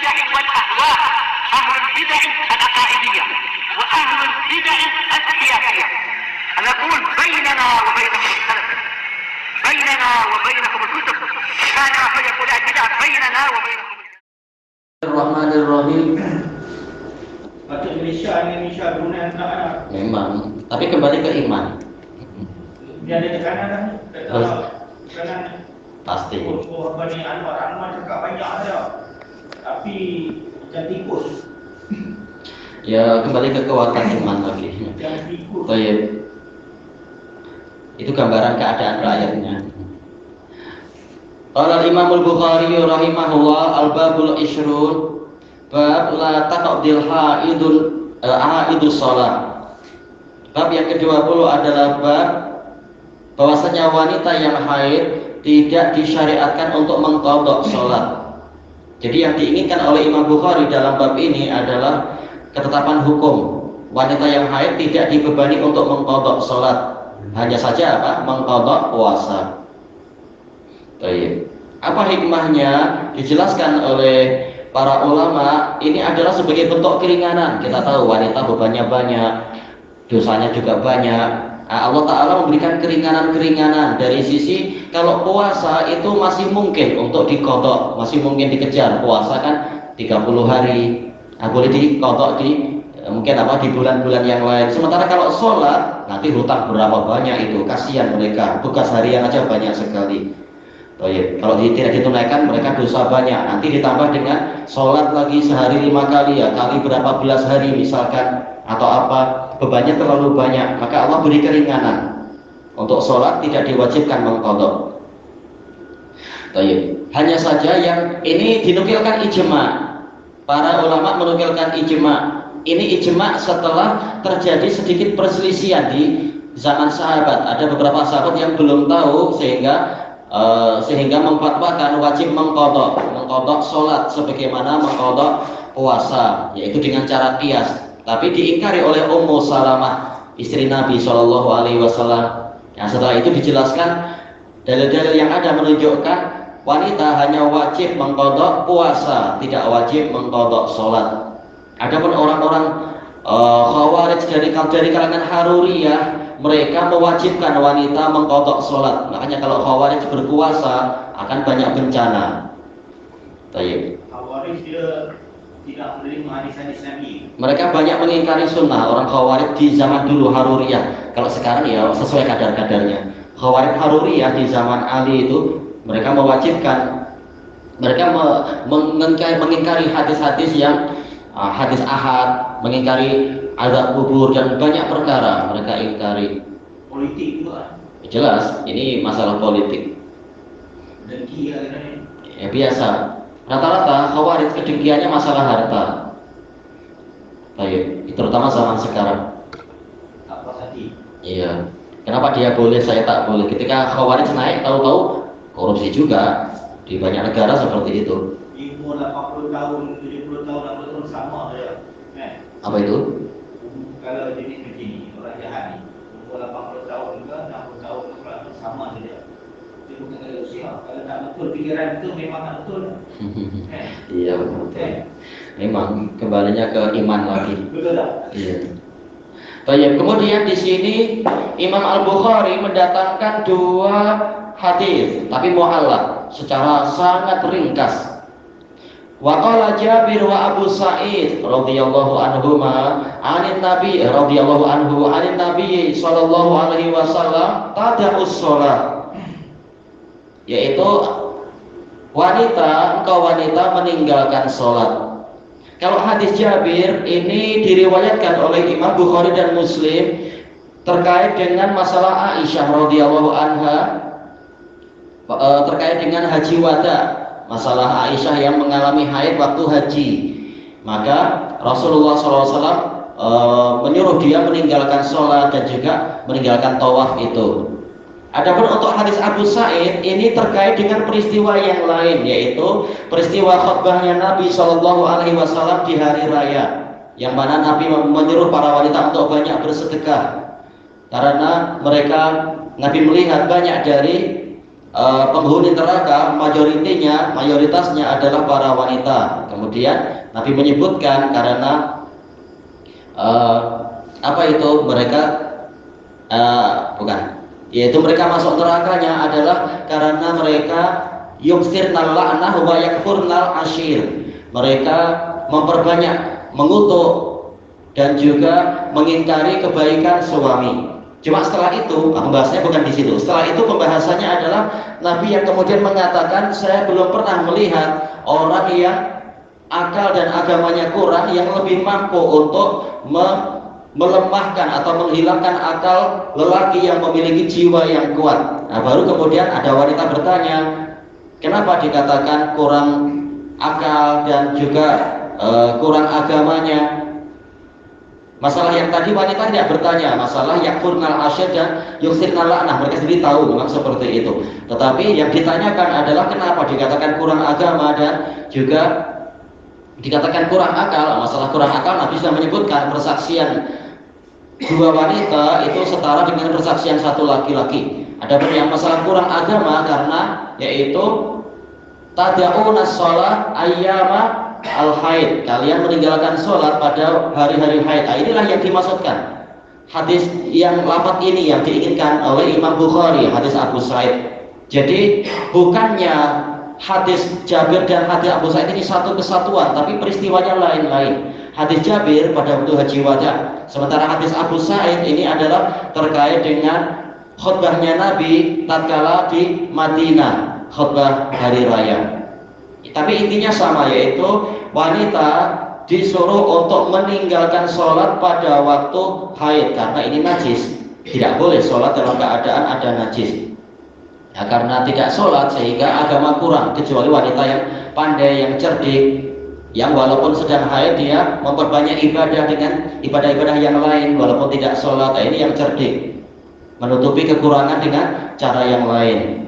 البدع والأهواء، أهل البدع العقائدية وأهل البدع السياسية. نقول بيننا وبينكم السلف، بيننا وبينكم الكتب، كان فيقول البدع بيننا وبينكم. Bismillahirrahmanirrahim. Patut Malaysia dengan Malaysia Brunei tak ada. Memang, tapi kembali ke iman. Dia ada tekanan dah. Tekanan. Pasti. Oh, Bani Anwar cakap banyak dia. Tapi macam tikus. Ya, kembali ke kekuatan iman lagi. Yang tikus. Baik. Itu gambaran keadaan rakyatnya. Qala Imam Al-Bukhari rahimahullah al-babul ishrun bab la taqdil haidus shalah. Bab yang ke-20 adalah bab bahwasanya wanita yang haid tidak disyariatkan untuk mengqadha salat. Jadi yang diinginkan oleh Imam Bukhari dalam bab ini adalah ketetapan hukum wanita yang haid tidak dibebani untuk mengqadha salat, hanya saja apa? Mengqadha puasa. Baik. Apa hikmahnya? Dijelaskan oleh para ulama, ini adalah sebagai bentuk keringanan. Kita tahu wanita bebannya banyak, dosanya juga banyak. Allah Ta'ala memberikan keringanan-keringanan dari sisi kalau puasa itu masih mungkin untuk diqadha, masih mungkin dikejar. Puasa kan 30 hari, boleh diqadha di mungkin di bulan-bulan yang lain. Sementara kalau sholat nanti hutang berapa banyak itu, kasihan mereka, tugas harian aja banyak sekali. Baik, kalau tidak ditunaikan mereka dosa banyak. Nanti ditambah dengan sholat lagi sehari 5 kali ya, kali berapa belas hari misalkan, atau apa, bebannya terlalu banyak. Maka Allah beri keringanan untuk sholat tidak diwajibkan mengqadha. Baik, hanya saja yang ini dinukilkan ijma. Para ulama menukilkan ijma. Ini ijma setelah terjadi sedikit perselisihan di zaman sahabat. Ada beberapa sahabat yang belum tahu sehingga memfatwakan wajib mengqadha sholat sebagaimana mengqadha puasa, yaitu dengan cara qiyas. Tapi diingkari oleh Ummu Salamah, istri Nabi SAW. Setelah itu dijelaskan dalil-dalil yang ada menunjukkan wanita hanya wajib mengqadha puasa, tidak wajib mengqadha sholat. Adapun orang-orang Khawarij dari kalangan Haruriyah, mereka mewajibkan wanita mengqadha sholat. Makanya kalau Khawarij berkuasa akan banyak bencana. Baik. Khawarij dia tidak menerima hadis-hadis Nabi. Mereka banyak mengingkari sunnah. Orang Khawarij di zaman dulu Haruriyah. Kalau sekarang ya sesuai kadar-kadarnya. Khawarij Haruriyah di zaman Ali itu mereka mewajibkan, mereka mengingkari hadis-hadis yang hadis ahad, mengingkari azab kubur dan banyak perkara mereka ingkari. Politik juga. Jelas, ini masalah politik. Dengki Ya biasa. Rata-rata Khawarij kedengkiannya masalah harta. Baik, terutama zaman sekarang. apa hati. Iya. Kenapa dia boleh, saya tak boleh? Ketika Khawarij naik, tahu-tahu korupsi juga di banyak negara seperti itu. 80 tahun, 70 tahun, 60 tahun sama saja. Apa itu? Kalau jenis begini, orang jahat ni, umur 80 tahun ke 60 tahun ke 100 sama saja. Dia bukan kata usia. Kalau tak betul fikiran itu memang tak betul. Iya betul. Memang kembalinya ke iman lagi. Betul tak? Iya. Baik, kemudian di sini Imam Al-Bukhari mendatangkan 2 hadis, tapi mu'allaq secara sangat ringkas. Wa qala Jabir wa Abu Sa'id radhiyallahu anhuma 'anin Nabi radhiyallahu anhu 'anin Nabi sallallahu alaihi wasallam tada'us shalah, yaitu engkau wanita meninggalkan salat. Kalau hadis Jabir ini diriwayatkan oleh Imam Bukhari dan Muslim terkait dengan masalah Aisyah radhiyallahu anha, terkait dengan haji wada, masalah Aisyah yang mengalami haid waktu haji. Maka Rasulullah SAW menyuruh dia meninggalkan sholat dan juga meninggalkan tawaf itu. Adapun untuk hadis Abu Sa'id ini terkait dengan peristiwa yang lain, yaitu peristiwa khutbahnya Nabi SAW di hari raya, yang mana Nabi menyuruh para wanita untuk banyak bersedekah karena Nabi melihat banyak dari penghuni neraka mayoritasnya adalah para wanita. Kemudian Nabi menyebutkan karena yaitu mereka masuk nerakanya adalah karena mereka yukthirnal la'nah wa yakfurnal ashir. Mereka memperbanyak mengutuk dan juga mengingkari kebaikan suami. Cuma setelah itu, pembahasannya bukan di situ. Setelah itu pembahasannya adalah Nabi yang kemudian mengatakan, saya belum pernah melihat orang yang akal dan agamanya kurang yang lebih mampu untuk melemahkan atau menghilangkan akal lelaki yang memiliki jiwa yang kuat. Nah, baru kemudian ada wanita bertanya, kenapa dikatakan kurang akal dan juga kurang agamanya? Masalah yang tadi wanita tidak bertanya, masalah yakfurnal asyir dan yuksirnal la'nah, mereka sendiri tahu memang seperti itu. Tetapi yang ditanyakan adalah kenapa dikatakan kurang agama dan juga dikatakan kurang akal. Masalah kurang akal, Nabi sudah menyebutkan persaksian dua wanita itu setara dengan persaksian satu laki-laki. Adapun yang masalah kurang agama karena yaitu tada'una shalah ayyama al-haid, kalian meninggalkan sholat pada hari-hari haid. Nah, inilah yang dimaksudkan hadis yang lafaz ini yang diinginkan oleh Imam Bukhari, hadis Abu Sa'id. Jadi bukannya hadis Jabir dan hadis Abu Sa'id ini satu kesatuan, tapi peristiwanya lain-lain. Hadis Jabir pada waktu haji wada, sementara hadis Abu Sa'id ini adalah terkait dengan khutbahnya Nabi tatkala di Madinah, khutbah hari raya. Tapi intinya sama, yaitu wanita disuruh untuk meninggalkan sholat pada waktu haid karena ini najis. Tidak boleh sholat dalam keadaan ada najis. Nah, karena tidak sholat sehingga agama kurang, kecuali wanita yang pandai, yang cerdik, yang walaupun sedang haid dia memperbanyak ibadah dengan ibadah-ibadah yang lain walaupun tidak sholat. Nah, ini yang cerdik, menutupi kekurangan dengan cara yang lain.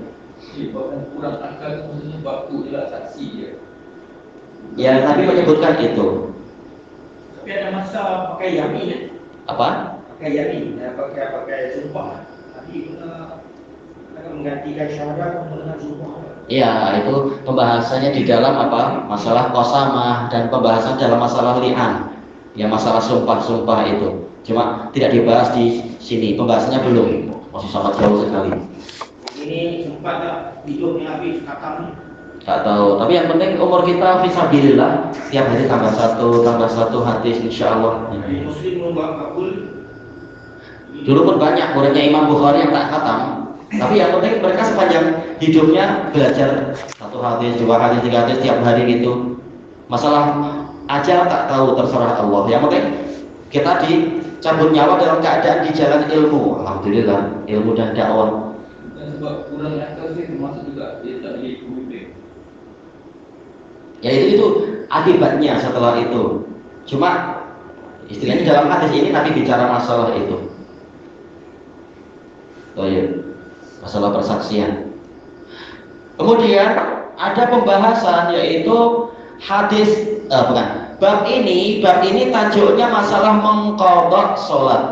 Kurang akal maksudnya waktu adalah saksi ya. Ya, Nabi menyebutkan itu. Tapi ada masa pakai yamin ya? Apa? Pakai yamin, pakai sumpah. Nabi akan menggantikan syahadat menggunakan sumpah. Ya, itu pembahasannya di dalam apa? Masalah qasamah dan pembahasan dalam masalah li'an. Ya, masalah sumpah-sumpah itu. Cuma tidak dibahas di sini. Pembahasannya belum. Masih sangat jauh sekali. Ini sempat tak hidupnya habis khatam? Gak tahu. Tapi yang penting umur kita fisabilillah. Setiap hari tambah satu hadis insyaallah. Muslim membuat kabul. Dulu pun banyak muridnya Imam Bukhari yang tak khatam. Tapi yang penting mereka sepanjang hidupnya belajar satu hadis, dua hadis, tiga hadis tiap hari gitu. Masalah ajal tak tahu, terserah Allah. Yang penting kita dicabut nyawa dalam keadaan di jalan ilmu. Alhamdulillah, ilmu dan dakwah. Dan sebab kurang akal sih termasuk juga dia tak jadi pemimpin. Ya itu akibatnya setelah itu. Cuma istilahnya dalam hadis ini Nabi bicara masalah itu. Oh iya, masalah persaksian. Kemudian ada pembahasan yaitu hadis bab ini tajuknya masalah mengqadha sholat.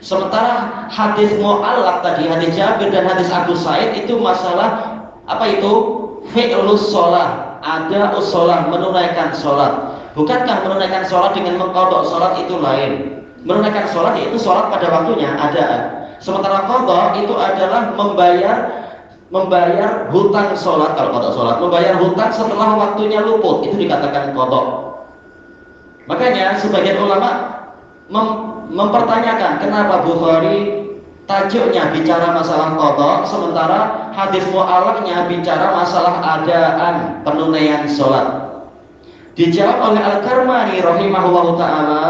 Sementara hadis mu'allaq tadi, hadis Jabir dan hadis Abu Sa'id itu masalah apa itu? Fi'lus sholat, ada usolah, menunaikan sholat. Bukankah menunaikan sholat dengan mengqadha sholat itu lain? Menunaikan sholat yaitu sholat pada waktunya ada. Sementara qadha itu adalah membayar hutang sholat. Kalau qadha sholat, membayar hutang setelah waktunya luput, itu dikatakan qadha. Makanya sebagian ulama mempertanyakan kenapa Bukhari tajuknya bicara masalah qadha, sementara hadis mu'allaqnya bicara masalah adaan, penunaian sholat. Dijawab oleh Al-Karmani rahimahullahu ta'ala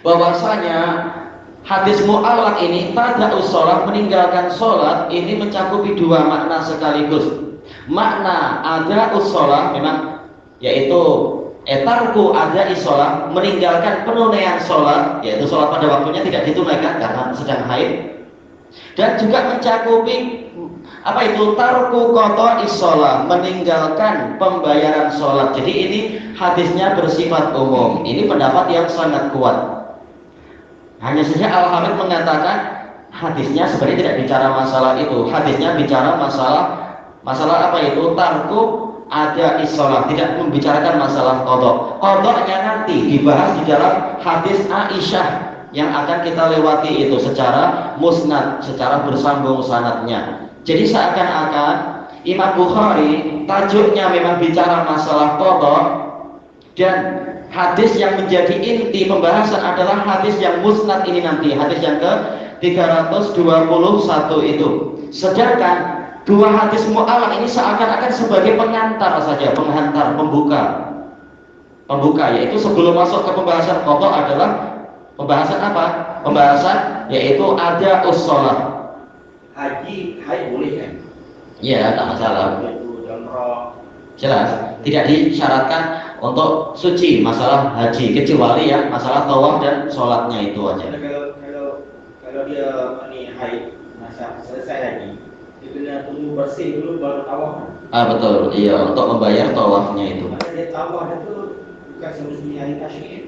bahwasanya hadis mu'allaq ini tada'us sholat, meninggalkan sholat, ini mencakupi dua makna sekaligus. Makna ada'us sholat memang yaitu tarku adai sholat, meninggalkan penunaian sholat, yaitu sholat pada waktunya tidak ditunaikan karena sedang haid. Dan juga mencakupi apa itu tarku qadha sholat, meninggalkan pembayaran sholat. Jadi ini hadisnya bersifat umum. Ini pendapat yang sangat kuat. Hanya saja Al-Hafidz mengatakan hadisnya sebenarnya tidak bicara masalah itu. Hadisnya bicara masalah apa itu? Tarku ada isolah, tidak membicarakan masalah qadha. Qadhanya nanti dibahas di dalam hadis Aisyah yang akan kita lewati itu secara musnad, secara bersambung sanadnya. Jadi seakan-akan Imam Bukhari tajuknya memang bicara masalah qadha, dan hadis yang menjadi inti pembahasan adalah hadis yang musnad ini nanti, hadis yang ke 321 itu. Sedangkan dua hadis mu'allaq ini seakan-akan sebagai pengantar saja, penghantar, pembuka, yaitu sebelum masuk ke pembahasan qadha adalah pembahasan apa? Pembahasan yaitu ada usholah. Haji, boleh kan? Iya, tak masalah. Jelas, tidak disyaratkan untuk suci masalah haji, kecuali ya masalah tawaf dan sholatnya itu aja. Kalau dia ini haid, masa selesai haji, dia kena tunggu bersih dulu baru tawaf. Betul, iya, untuk membayar tawafnya itu. Maka dia tawaf itu bukan semestinya hari tasyrik.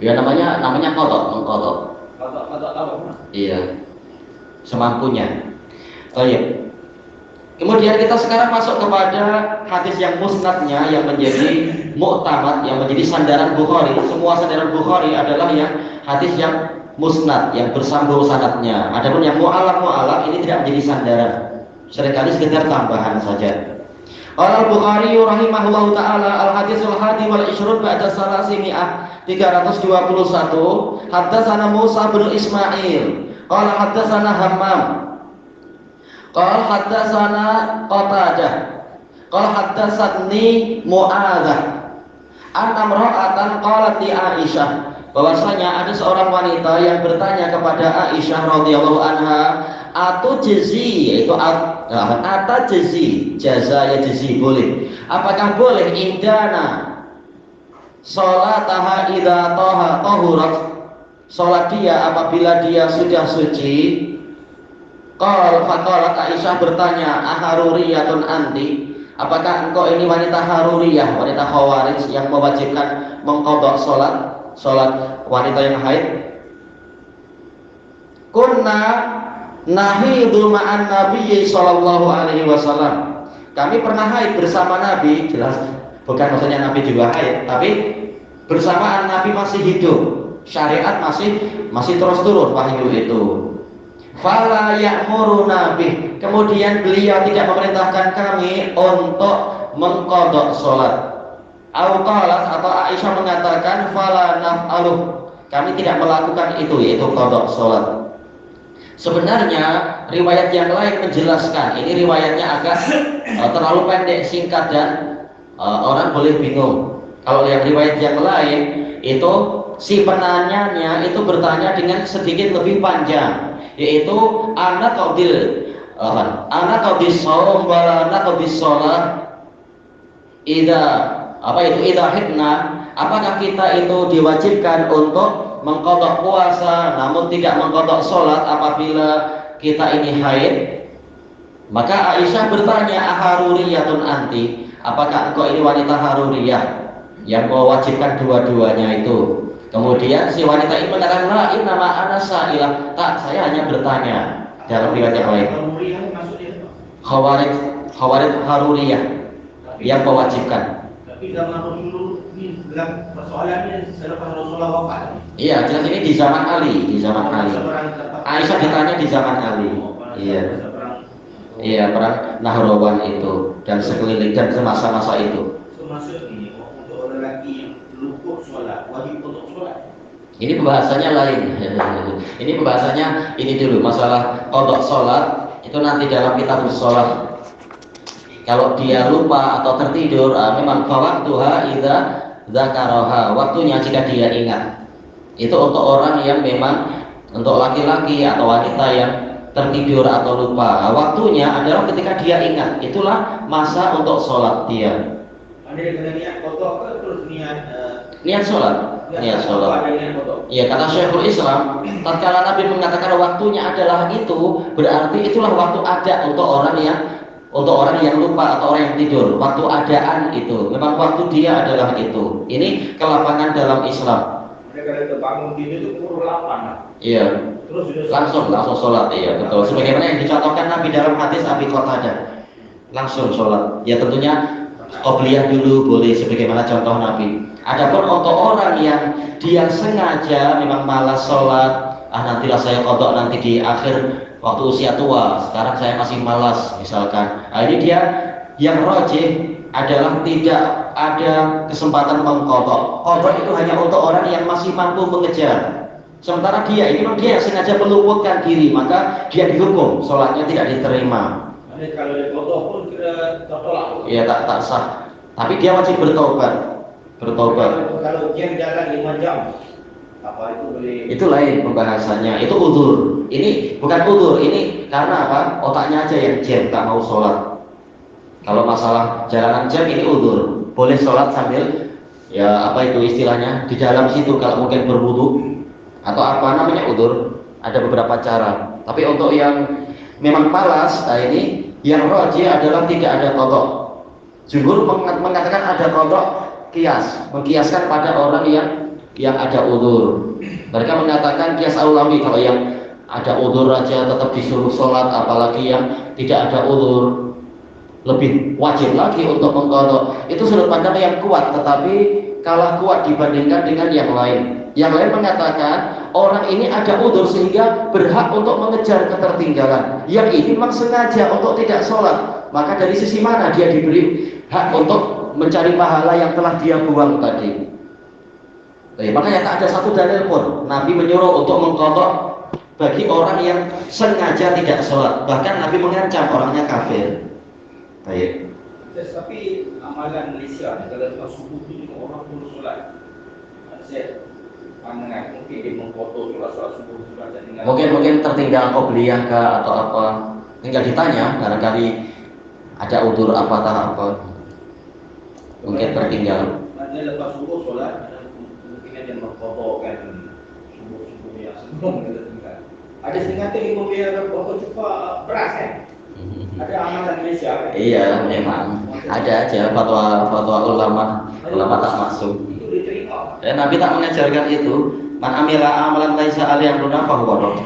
Ya namanya qadha, mengqadha. Qadha tawaf. Iya, semampunya. Baik. Kemudian kita sekarang masuk kepada hadis yang musnadnya, yang menjadi mu'tamad, yang menjadi sandaran Bukhari. Semua sandaran Bukhari adalah yang hadis yang musnad, yang bersambung sanadnya. Adapun yang mu'allaq ini tidak menjadi sandaran, seringkali sekedar tambahan saja. Al-Bukhari rahimahullahu taala al-hadisul hadi wal ishrun ba'da salasimi'ah 321. Haddatsana Musa bin Ismail qala haddatsana Hammam qala haddatsana Qatadah qala haddatsatni Mu'adzah anna imra'atan qalat li Aisyah, bahwasanya ada seorang wanita yang bertanya kepada Aisyah radhiyallahu anha, atujzi, yaitu atajzi, jaza ya jzi, boleh, apakah boleh indana salataha idza tahurat, salat dia apabila dia sudah suci. Faqalat Aisyah bertanya, aharuriyatun anti, apakah engkau ini wanita haruriyah, wanita khawarij yang mewajibkan mengqadha salat wanita yang haid? Kunna nahidu ma'an Nabi sallallahu alaihi wasallam, kami pernah haid bersama Nabi. Jelas bukan maksudnya Nabi juga haid, tapi bersamaan Nabi masih hidup, syariat masih terus turun wahyu itu. Fala ya'muruna bih, kemudian beliau tidak memerintahkan kami untuk mengqadha salat. Atau Aisyah mengatakan fala naf'aluh, kami tidak melakukan itu, yaitu qadha salat. Sebenarnya riwayat yang lain menjelaskan, ini riwayatnya agak terlalu pendek, singkat, dan orang boleh bingung. Kalau yang riwayat yang lain itu si penanyanya itu bertanya dengan sedikit lebih panjang, yaitu ana qadil shaum wala naqdis shalah idza hidna, apakah kita itu diwajibkan untuk mengqadha puasa namun tidak mengqadha salat apabila kita ini haid? Maka Aisyah bertanya, aharuriyatun anti, apakah engkau ini wanita haruriyah yang mewajibkan dua-duanya itu? Kemudian si wanita ini mengatakan, la innama ana sa'ilah, tak, saya hanya bertanya. Dalam riwayat yang lain, khawarij haruriyah yang mewajibkan. Tapi zaman dulu ini dalam persoalannya selepas Rasulullah wafat. Iya, jelas ini di zaman Ali, Aisyah ditanya di zaman Ali. Iya, perang Nahrawan itu dan sekeliling dan semasa-masa itu. Termasuk ini untuk lelaki yang luput sholat, wajib untuk sholat. Ini pembahasannya lain. Ini pembahasannya ini dulu, masalah qadha sholat itu nanti dalam kitab sholat. Kalau dia lupa atau tertidur, memang fawaqtuha idza dzakaraha, waktunya jika dia ingat. Itu untuk orang yang memang, untuk laki-laki atau wanita yang tertidur atau lupa, waktunya adalah ketika dia ingat. Itulah masa untuk sholat dia. Anda kena niat qadha terus niat sholat. Iya, kata Syekhul Islam, tatkala Nabi mengatakan waktunya adalah itu, berarti itulah waktu ada untuk orang yang lupa atau orang yang tidur. Waktu adaan itu, memang waktu dia adalah itu. Ini kelapangan dalam Islam. Mereka kalau bangun tidur itu pukul 8. Iya. Terus sudah langsung sholat, iya betul. Sebagaimana yang dicontohkan Nabi dalam hadis Abi Qatadah, langsung sholat. Ya tentunya qobliyah dulu boleh, sebagaimana contoh Nabi. Adapun untuk orang yang dia sengaja memang malas sholat, nantilah saya qadha nanti di akhir waktu usia tua, sekarang saya masih malas misalkan. Ini dia yang rajih adalah tidak ada kesempatan mengqadha. Qadha itu hanya untuk orang yang masih mampu mengejar. Sementara dia ini memang dia yang sengaja meluputkan diri, maka dia dihukum sholatnya tidak diterima. Kalau dia kotor pun kira tertolak. Iya tak sah. Tapi dia wajib bertobat. Kalau dia jalan 5 jam, apa itu boleh? Itu lain pembahasannya. Itu udzur. Ini bukan udzur. Ini karena apa? Otaknya aja yang jam, tak mau sholat. Kalau masalah jalanan jam ini udzur. Boleh sholat sambil ya apa itu istilahnya di dalam situ kalau mungkin berwudu atau apa namanya udzur. Ada beberapa cara. Tapi untuk yang memang malas, ini yang rajih adalah tidak ada qadha. Jumhur mengatakan ada qadha kias, mengkiaskan pada orang yang ada udzur. Mereka mengatakan kias aulawi, kalau yang ada udzur aja tetap disuruh sholat, apalagi yang tidak ada udzur lebih wajib lagi untuk mengqadha. Itu sudut pandang yang kuat, tetapi kalah kuat dibandingkan dengan yang lain. Yang lain mengatakan orang ini ada udzur sehingga berhak untuk mengejar ketertinggalan. Yang ini memang sengaja untuk tidak sholat, maka dari sisi mana dia diberi hak untuk mencari pahala yang telah dia buang tadi. Makanya tak ada satu dalil pun Nabi menyuruh untuk mengqadha bagi orang yang sengaja tidak sholat. Bahkan Nabi mengancam orangnya kafir. Baik. Tapi amalan Malaysia kalau subuh itu orang pun sholat. Saya pandangan mungkin dia mengfoto sholat subuh dan tinggal. Mungkin tertinggal qobliyah kah atau apa? Tinggal ditanya, barangkali ada udzur apa. Mungkin tertinggal. Dia lepas subuh sholat, mungkin dia mengfotokan subuh yang sebelum kita tinggal. Ada setengah tu dia foto cuba beras kan? Ada amalan Malaysia kan? Iya, memang ada aja fatwa ulama tak masuk. Itu diterima. Nabi tak mengajarkan itu. Man amila amalan laisa alaihi amruna fahuwa radd.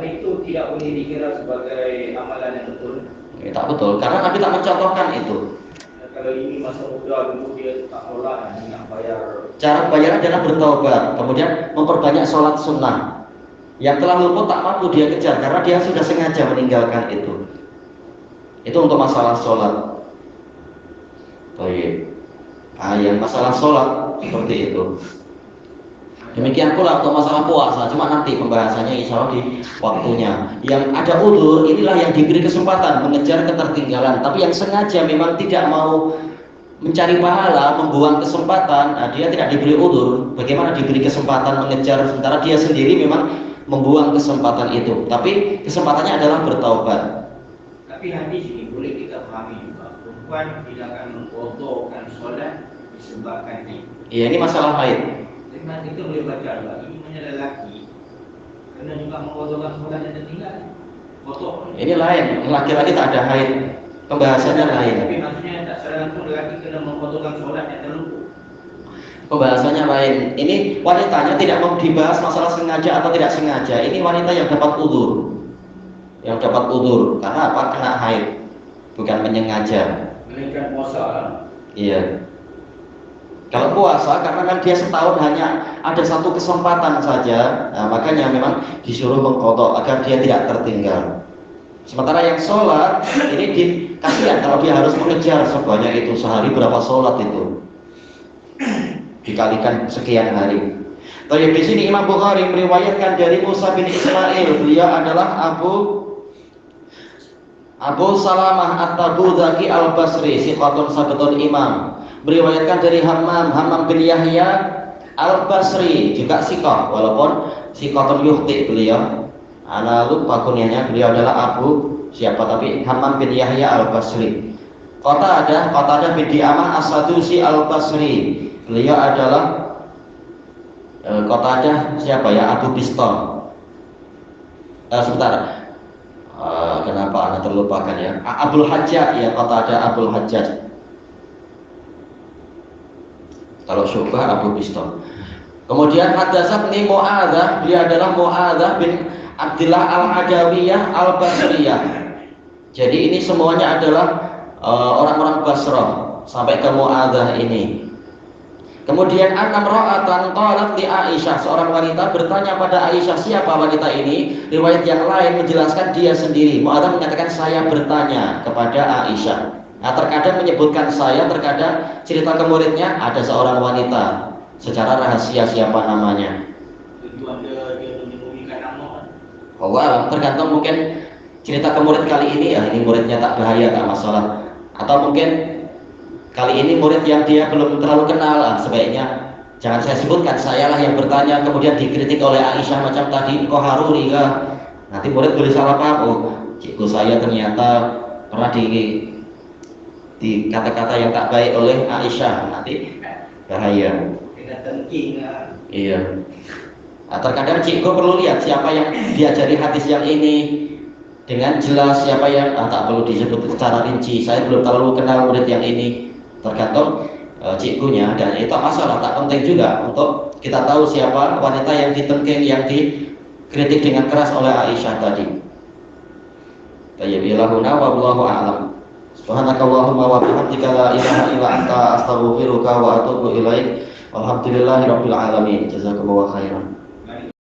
Itu tidak boleh dikira sebagai amalan yang betul. Tak betul, karena Nabi tak mencontohkan itu. Kalau ini masa muda dulu dia tak sholat, nak bayar. Cara bayar adalah bertaubat, kemudian memperbanyak sholat sunnah. Yang telah luput tak mampu dia kejar karena dia sudah sengaja meninggalkan itu. Itu untuk masalah sholat. Baik. Yang masalah sholat seperti itu. Demikian pula untuk masalah puasa, cuma nanti pembahasannya insya Allah di waktunya. Yang ada udzur, inilah yang diberi kesempatan mengejar ketertinggalan. Tapi yang sengaja memang tidak mau mencari pahala, membuang kesempatan, dia tidak diberi udzur. Bagaimana diberi kesempatan mengejar, sementara dia sendiri memang membuang kesempatan itu. Tapi kesempatannya adalah bertaubat. Tapi hadis ini boleh kita pahami juga. Perempuan tidak akan mengqadhakan sholat disebabkan ini. Iya, ini masalah haid. Dengan kita boleh baca juga ini hanya lelaki kena juga mengqadhakan sholat yang tertinggal. Kotor. Ini lain, laki-laki tak ada haid. Pembahasannya lain. Tapi maksudnya tak salah langsung lelaki kena mengqadhakan sholat yang terlupa. Pembahasannya lain. Ini wanitanya tidak mau dibahas masalah sengaja atau tidak sengaja. Ini wanita yang dapat udzur. Yang dapat udzur karena apa? Kena haid, bukan menyengaja. Melainkan puasa. Iya. Kalau puasa karena kan dia setahun hanya ada satu kesempatan saja, makanya memang disuruh mengqadha agar dia tidak tertinggal. Sementara yang sholat ini kasihan kalau dia harus mengejar sebanyak itu, sehari berapa sholat itu dikalikan sekian hari. Tapi di sini Imam Bukhari meriwayatkan dari Musa bin Ismail, beliau adalah Abu Salamah At-Tabuzaki Al-Basri, siqatun sabtun imam. Meriwayatkan dari Hammam bin Yahya Al-Basri, juga siqah, walaupun siqatun yukhti beliau. Ana lupa kunyahnya, beliau adalah Abu siapa, tapi Hammam bin Yahya Al-Basri. Qatadah bin Di'amah As-Sadusi Al-Basri, beliau adalah Qatadah siapa ya? Abu Bistam. Sebentar. Kenapa anda terlupakan ya? Abdul Hajjaj ya, Qatadah Abdul Hajjaj. Kalau Syu'bah Abu Bistam. Kemudian Haddatsani Mu'adzah, dia adalah Mu'adzah bin Abdillah Al-Adawiyah Al-Basriyah. Jadi ini semuanya adalah orang-orang Basrah sampai ke Mu'adzah ini. Kemudian anam ra'atan qalat li Aisyah, seorang wanita bertanya pada Aisyah, siapa wanita ini? Riwayat yang lain menjelaskan dia sendiri. Mu'adzah menyatakan saya bertanya kepada Aisyah. Nah, terkadang menyebutkan saya, terkadang cerita ke muridnya ada seorang wanita secara rahasia siapa namanya. Tujuan dia menyembunyikan nama. Oh, wow, tergantung mungkin cerita ke murid kali ini ya ini muridnya tak bahaya, tak masalah. Atau mungkin kali ini murid yang dia belum terlalu kenal, sebaiknya jangan saya sebutkan, sayalah yang bertanya, kemudian dikritik oleh Aisyah macam tadi, kok haruri kah? Nanti murid boleh salah paham, oh cikgu saya ternyata pernah di kata-kata yang tak baik oleh Aisyah, nanti bahaya. Kena tengking lah. Iya. Nah, terkadang cikgu perlu lihat siapa yang diajari hadis yang ini dengan jelas, siapa yang tak perlu disebut secara rinci. Saya belum terlalu kenal murid yang ini. Tergantung cikgunya, dan itu masalah tak penting juga untuk kita tahu siapa wanita yang ditengking, yang dikritik dengan keras oleh Aisyah tadi. Tayyib ilahuna wa wallahu a'lam. Subhanakallahumma wa bihamdika la ilaha illa anta astaghfiruka wa atubu ilaik. Walhamdulillahirabbil alamin. Jazakumullahu khairan.